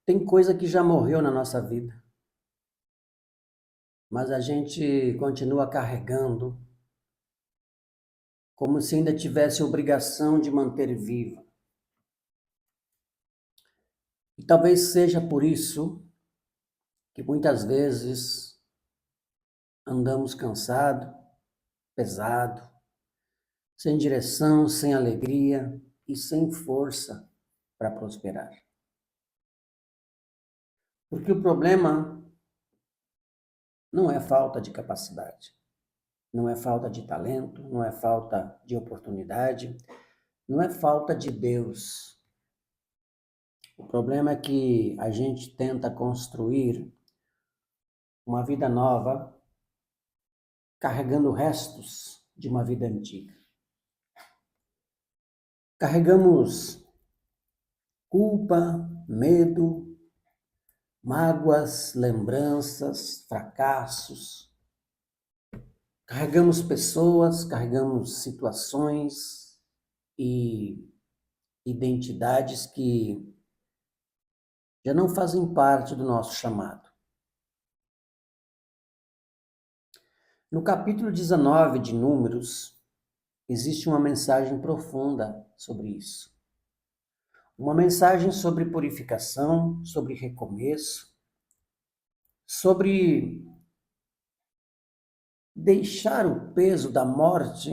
Tem coisa que já morreu na nossa vida, mas a gente continua carregando como se ainda tivesse obrigação de manter viva. E talvez seja por isso que muitas vezes andamos cansado, pesado, sem direção, sem alegria e sem força para prosperar. Porque o problema não é falta de capacidade, não é falta de talento, não é falta de oportunidade, não é falta de Deus. O problema é que a gente tenta construir uma vida nova carregando restos de uma vida antiga. Carregamos culpa, medo, mágoas, lembranças, fracassos. Carregamos pessoas, carregamos situações e identidades que já não fazem parte do nosso chamado. No capítulo 19 de Números, existe uma mensagem profunda sobre isso. Uma mensagem sobre purificação, sobre recomeço, sobre deixar o peso da morte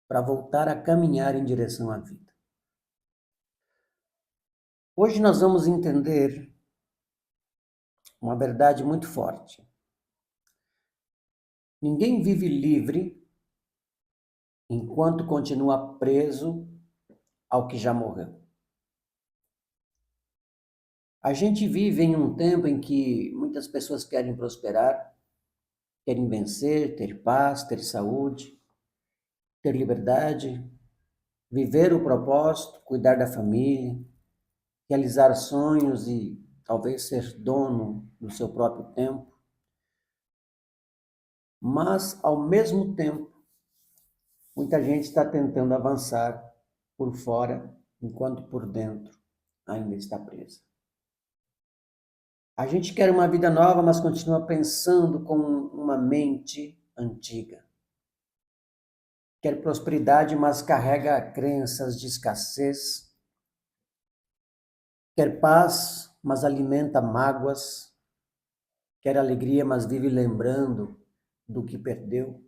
para voltar a caminhar em direção à vida. Hoje nós vamos entender uma verdade muito forte. Ninguém vive livre enquanto continua preso ao que já morreu. A gente vive em um tempo em que muitas pessoas querem prosperar, querem vencer, ter paz, ter saúde, ter liberdade, viver o propósito, cuidar da família, realizar sonhos e talvez ser dono do seu próprio tempo. Mas, ao mesmo tempo, muita gente está tentando avançar por fora, enquanto por dentro ainda está presa. A gente quer uma vida nova, mas continua pensando com uma mente antiga. Quer prosperidade, mas carrega crenças de escassez. Quer paz, mas alimenta mágoas. Quer alegria, mas vive lembrando do que perdeu.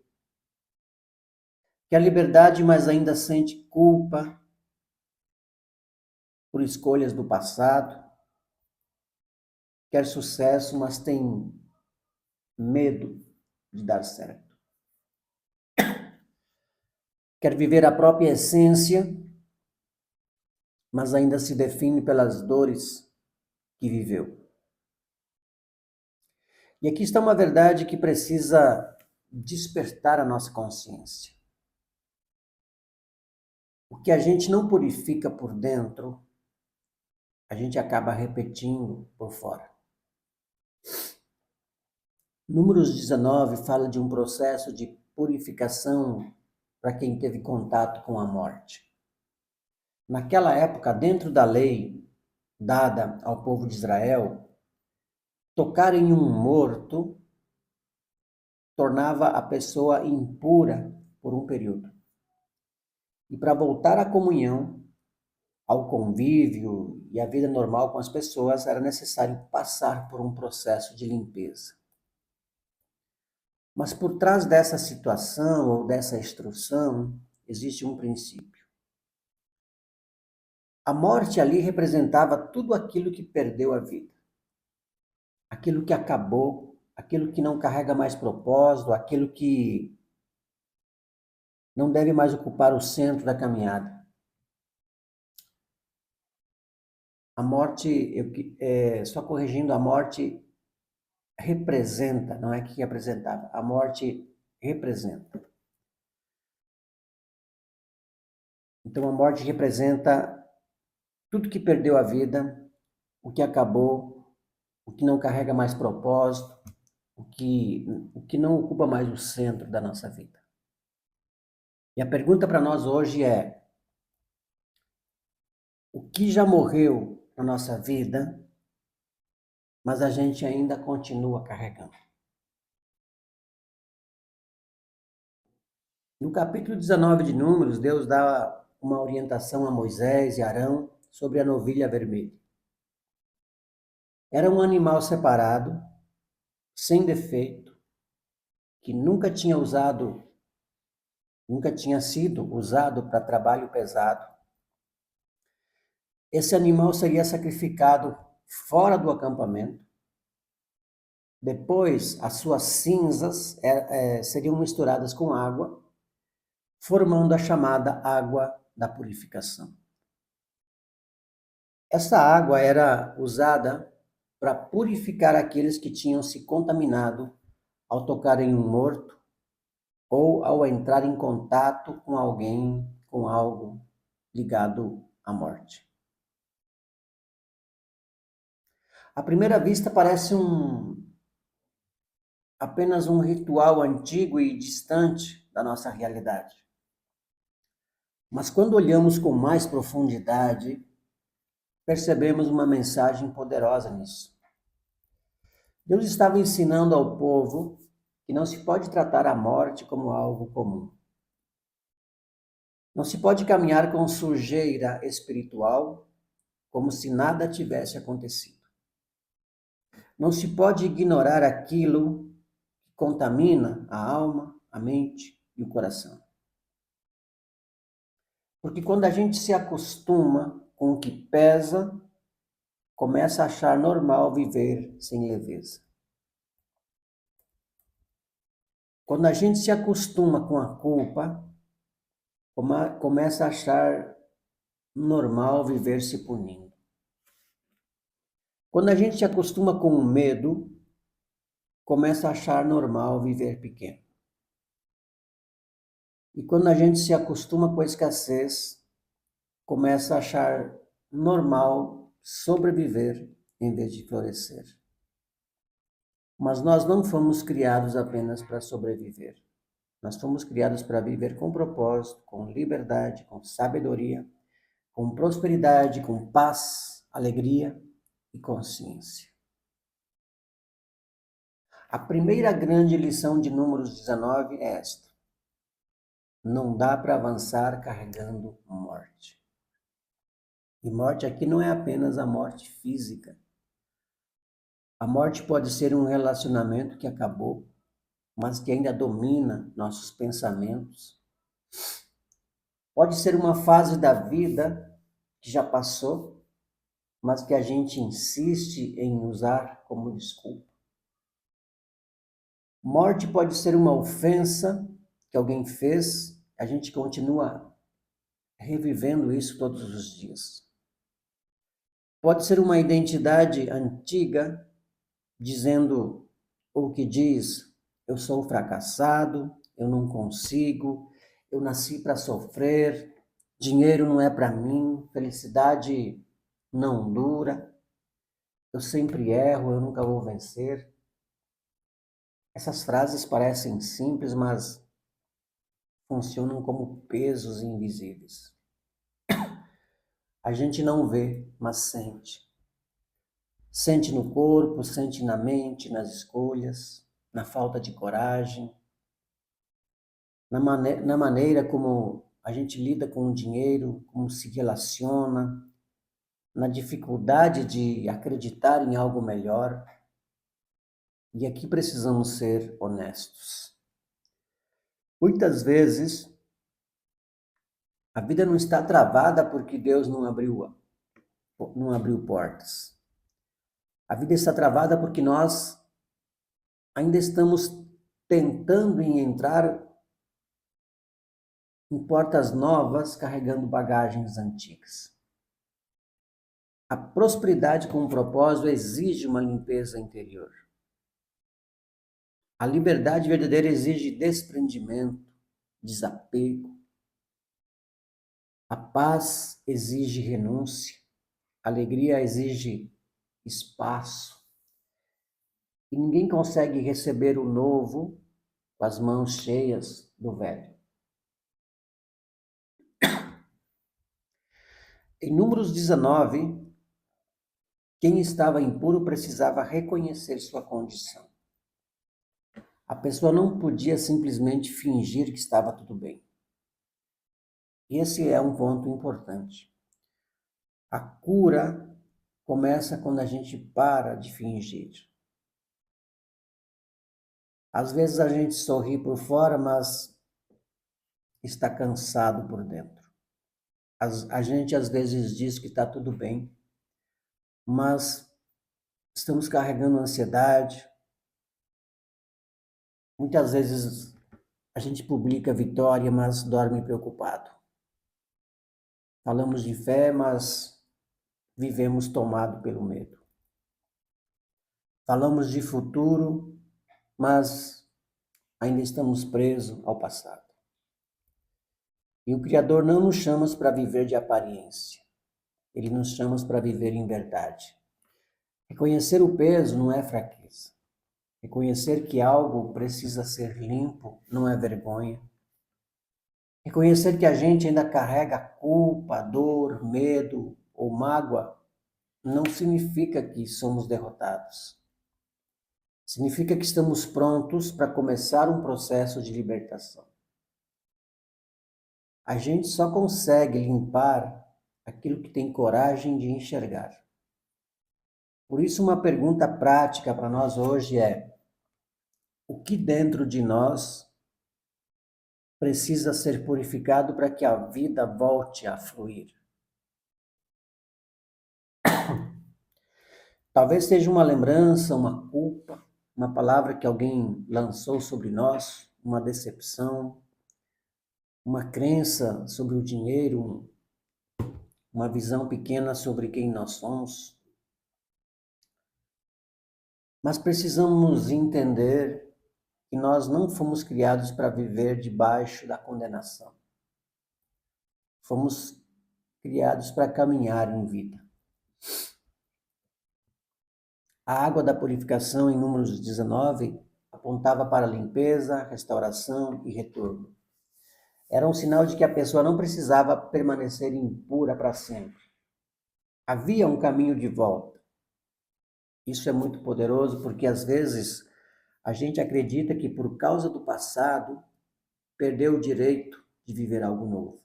Quer liberdade, mas ainda sente culpa por escolhas do passado. Quer sucesso, mas tem medo de dar certo. Quer viver a própria essência, mas ainda se define pelas dores que viveu. E aqui está uma verdade que precisa despertar a nossa consciência. O que a gente não purifica por dentro, a gente acaba repetindo por fora. Números 19 fala de um processo de purificação para quem teve contato com a morte. Naquela época, dentro da lei dada ao povo de Israel, tocar em um morto tornava a pessoa impura por um período. E para voltar à comunhão, ao convívio e à vida normal com as pessoas, era necessário passar por um processo de limpeza. Mas por trás dessa situação ou dessa instrução, existe um princípio. A morte ali representava tudo aquilo que perdeu a vida. Aquilo que acabou, aquilo que não carrega mais propósito, aquilo que não deve mais ocupar o centro da caminhada. A morte, só corrigindo, a morte representa, não é que apresentava, a morte representa. Então a morte representa tudo que perdeu a vida, o que acabou, o que não carrega mais propósito, o que não ocupa mais o centro da nossa vida. E a pergunta para nós hoje é: o que já morreu na nossa vida, mas a gente ainda continua carregando. No capítulo 19 de Números, Deus dá uma orientação a Moisés e Arão sobre a novilha vermelha. Era um animal separado, sem defeito, que nunca tinha sido usado para trabalho pesado. Esse animal seria sacrificado fora do acampamento. Depois, as suas cinzas seriam misturadas com água, formando a chamada água da purificação. Essa água era usada para purificar aqueles que tinham se contaminado ao tocar em um morto ou ao entrar em contato com alguém, com algo ligado à morte. À primeira vista parece apenas um ritual antigo e distante da nossa realidade. Mas quando olhamos com mais profundidade, percebemos uma mensagem poderosa nisso. Deus estava ensinando ao povo que não se pode tratar a morte como algo comum. Não se pode caminhar com sujeira espiritual como se nada tivesse acontecido. Não se pode ignorar aquilo que contamina a alma, a mente e o coração. Porque quando a gente se acostuma com o que pesa, começa a achar normal viver sem leveza. Quando a gente se acostuma com a culpa, começa a achar normal viver se punindo. Quando a gente se acostuma com o medo, começa a achar normal viver pequeno. E quando a gente se acostuma com a escassez, começa a achar normal sobreviver em vez de florescer. Mas nós não fomos criados apenas para sobreviver. Nós fomos criados para viver com propósito, com liberdade, com sabedoria, com prosperidade, com paz, alegria e consciência. A primeira grande lição de Números 19 é esta: não dá para avançar carregando morte. E morte aqui não é apenas a morte física. A morte pode ser um relacionamento que acabou, mas que ainda domina nossos pensamentos. Pode ser uma fase da vida que já passou, mas que a gente insiste em usar como desculpa. Morte pode ser uma ofensa que alguém fez, a gente continua revivendo isso todos os dias. Pode ser uma identidade antiga, dizendo o que diz: eu sou fracassado, eu não consigo, eu nasci para sofrer, dinheiro não é para mim, felicidade não dura, eu sempre erro, eu nunca vou vencer. Essas frases parecem simples, mas funcionam como pesos invisíveis. A gente não vê, mas sente. Sente no corpo, sente na mente, nas escolhas, na falta de coragem, na maneira como a gente lida com o dinheiro, como se relaciona, na dificuldade de acreditar em algo melhor. E aqui precisamos ser honestos. Muitas vezes, a vida não está travada porque Deus não abriu portas. A vida está travada porque nós ainda estamos tentando entrar em portas novas, carregando bagagens antigas. A prosperidade com um propósito exige uma limpeza interior. A liberdade verdadeira exige desprendimento, desapego. A paz exige renúncia. A alegria exige espaço. E ninguém consegue receber o novo com as mãos cheias do velho. Em Números 19, Quem estava impuro precisava reconhecer sua condição. A pessoa não podia simplesmente fingir que estava tudo bem. Esse é um ponto importante. A cura começa quando a gente para de fingir. Às vezes a gente sorri por fora, mas está cansado por dentro. A gente às vezes diz que está tudo bem, mas estamos carregando ansiedade. Muitas vezes a gente publica vitória, mas dorme preocupado. Falamos de fé, mas vivemos tomado pelo medo. Falamos de futuro, mas ainda estamos presos ao passado. E o Criador não nos chama para viver de aparência. Ele nos chama para viver em verdade. Reconhecer o peso não é fraqueza. Reconhecer que algo precisa ser limpo não é vergonha. Reconhecer que a gente ainda carrega culpa, dor, medo ou mágoa não significa que somos derrotados. Significa que estamos prontos para começar um processo de libertação. A gente só consegue limpar aquilo que tem coragem de enxergar. Por isso, uma pergunta prática para nós hoje é: o que dentro de nós precisa ser purificado para que a vida volte a fluir? Talvez seja uma lembrança, uma culpa, uma palavra que alguém lançou sobre nós, uma decepção, uma crença sobre o dinheiro, uma visão pequena sobre quem nós somos. Mas precisamos entender que nós não fomos criados para viver debaixo da condenação. Fomos criados para caminhar em vida. A água da purificação, em Números 19, apontava para limpeza, restauração e retorno. Era um sinal de que a pessoa não precisava permanecer impura para sempre. Havia um caminho de volta. Isso é muito poderoso porque às vezes a gente acredita que por causa do passado perdeu o direito de viver algo novo.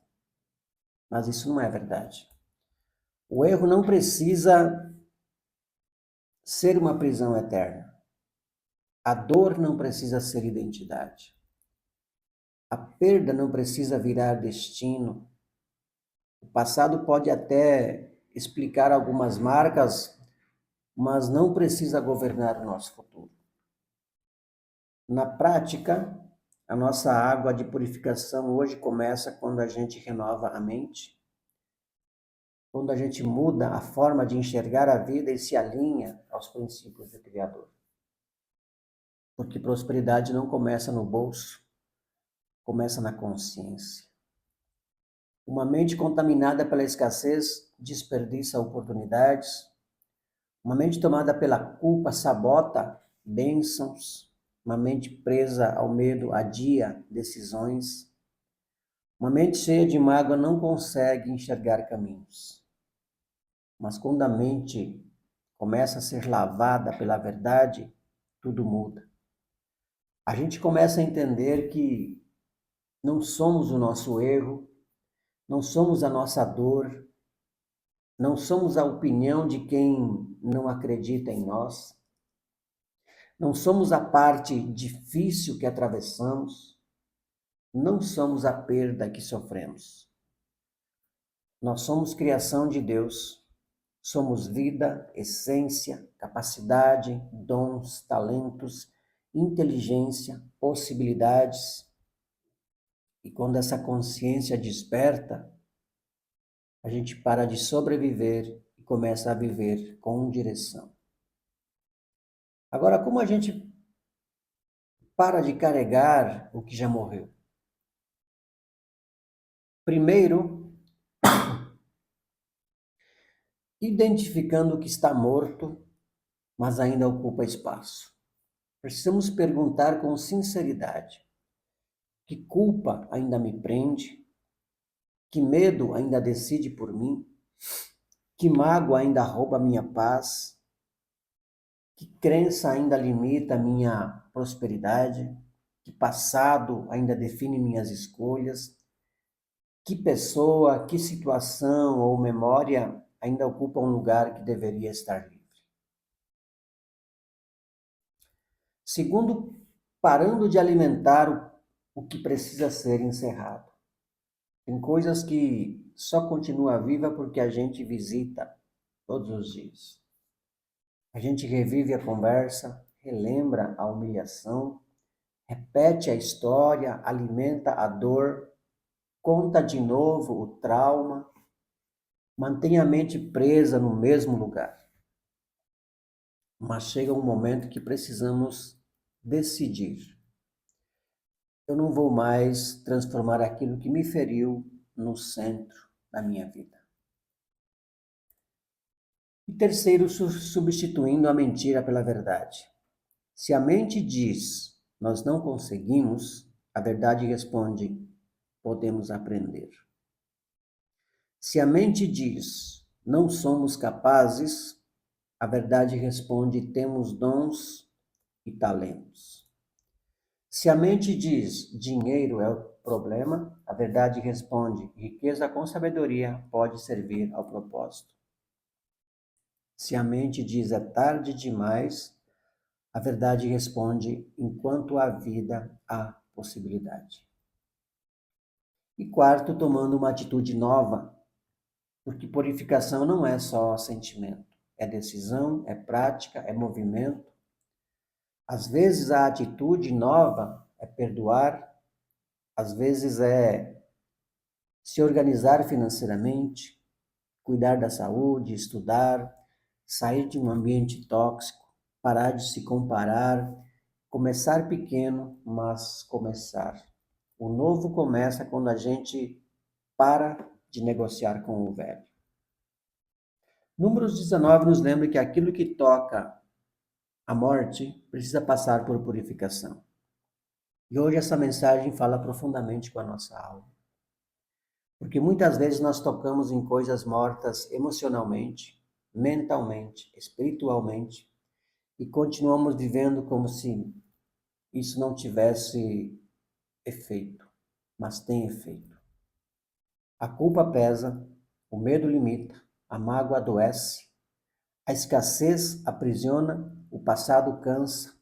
Mas isso não é verdade. O erro não precisa ser uma prisão eterna. A dor não precisa ser identidade. A perda não precisa virar destino. O passado pode até explicar algumas marcas, mas não precisa governar o nosso futuro. Na prática, a nossa água de purificação hoje começa quando a gente renova a mente, quando a gente muda a forma de enxergar a vida e se alinha aos princípios do Criador. Porque prosperidade não começa no bolso, começa na consciência. Uma mente contaminada pela escassez desperdiça oportunidades. Uma mente tomada pela culpa sabota bênçãos. Uma mente presa ao medo adia decisões. Uma mente cheia de mágoa não consegue enxergar caminhos. Mas quando a mente começa a ser lavada pela verdade, tudo muda. A gente começa a entender que não somos o nosso erro, não somos a nossa dor, não somos a opinião de quem não acredita em nós, não somos a parte difícil que atravessamos, não somos a perda que sofremos. Nós somos criação de Deus, somos vida, essência, capacidade, dons, talentos, inteligência, possibilidades. E quando essa consciência desperta, a gente para de sobreviver e começa a viver com direção. Agora, como a gente para de carregar o que já morreu? Primeiro, identificando o que está morto, mas ainda ocupa espaço. Precisamos perguntar com sinceridade: que culpa ainda me prende? Que medo ainda decide por mim? Que mágoa ainda rouba minha paz? Que crença ainda limita minha prosperidade? Que passado ainda define minhas escolhas? Que pessoa, que situação ou memória ainda ocupa um lugar que deveria estar livre? Segundo, parando de alimentar o que precisa ser encerrado. Tem coisas que só continua viva porque a gente visita todos os dias. A gente revive a conversa, relembra a humilhação, repete a história, alimenta a dor, conta de novo o trauma, mantém a mente presa no mesmo lugar. Mas chega um momento que precisamos decidir. Eu não vou mais transformar aquilo que me feriu no centro da minha vida. E terceiro, substituindo a mentira pela verdade. Se a mente diz, nós não conseguimos, a verdade responde, podemos aprender. Se a mente diz, não somos capazes, a verdade responde, temos dons e talentos. Se a mente diz, dinheiro é o problema, a verdade responde, riqueza com sabedoria pode servir ao propósito. Se a mente diz, é tarde demais, a verdade responde, enquanto há vida, há possibilidade. E quarto, tomando uma atitude nova, porque purificação não é só sentimento, é decisão, é prática, é movimento. Às vezes a atitude nova é perdoar, às vezes é se organizar financeiramente, cuidar da saúde, estudar, sair de um ambiente tóxico, parar de se comparar, começar pequeno, mas começar. O novo começa quando a gente para de negociar com o velho. Números 19 nos lembra que aquilo que toca a morte precisa passar por purificação. E hoje essa mensagem fala profundamente com a nossa alma. Porque muitas vezes nós tocamos em coisas mortas emocionalmente, mentalmente, espiritualmente, e continuamos vivendo como se isso não tivesse efeito, mas tem efeito. A culpa pesa, o medo limita, a mágoa adoece, a escassez aprisiona, o passado cansa,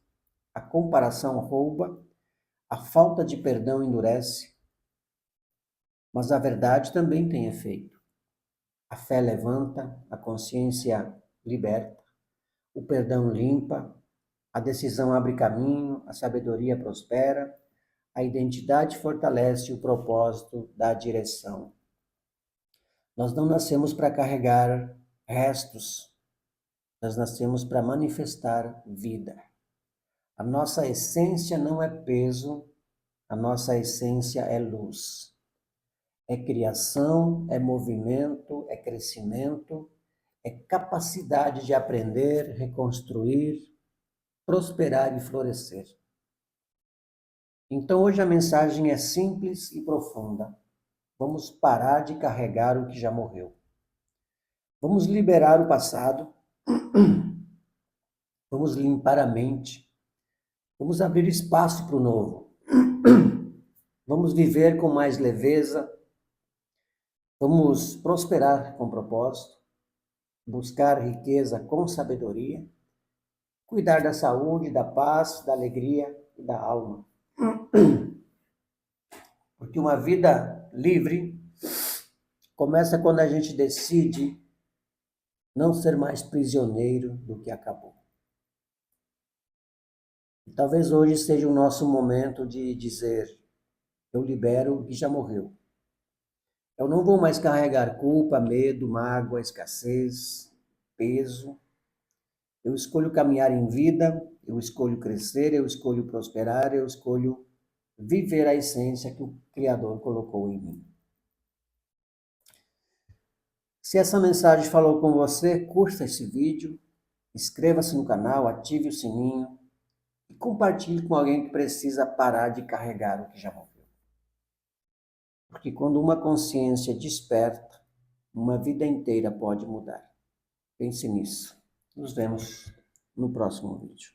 a comparação rouba, a falta de perdão endurece, mas a verdade também tem efeito. A fé levanta, a consciência liberta, o perdão limpa, a decisão abre caminho, a sabedoria prospera, a identidade fortalece, o propósito dá direção. Nós não nascemos para carregar restos, nós nascemos para manifestar vida. A nossa essência não é peso, a nossa essência é luz. É criação, é movimento, é crescimento, é capacidade de aprender, reconstruir, prosperar e florescer. Então hoje a mensagem é simples e profunda. Vamos parar de carregar o que já morreu. Vamos liberar o passado. Vamos limpar a mente. Vamos abrir espaço para o novo. Vamos viver com mais leveza. Vamos prosperar com propósito. Buscar riqueza com sabedoria. Cuidar da saúde, da paz, da alegria e da alma. Porque uma vida livre começa quando a gente decide não ser mais prisioneiro do que acabou. E talvez hoje seja o nosso momento de dizer, eu libero o que já morreu. Eu não vou mais carregar culpa, medo, mágoa, escassez, peso. Eu escolho caminhar em vida, eu escolho crescer, eu escolho prosperar, eu escolho viver a essência que o Criador colocou em mim. Se essa mensagem falou com você, curta esse vídeo, inscreva-se no canal, ative o sininho e compartilhe com alguém que precisa parar de carregar o que já morreu. Porque quando uma consciência desperta, uma vida inteira pode mudar. Pense nisso. Nos vemos no próximo vídeo.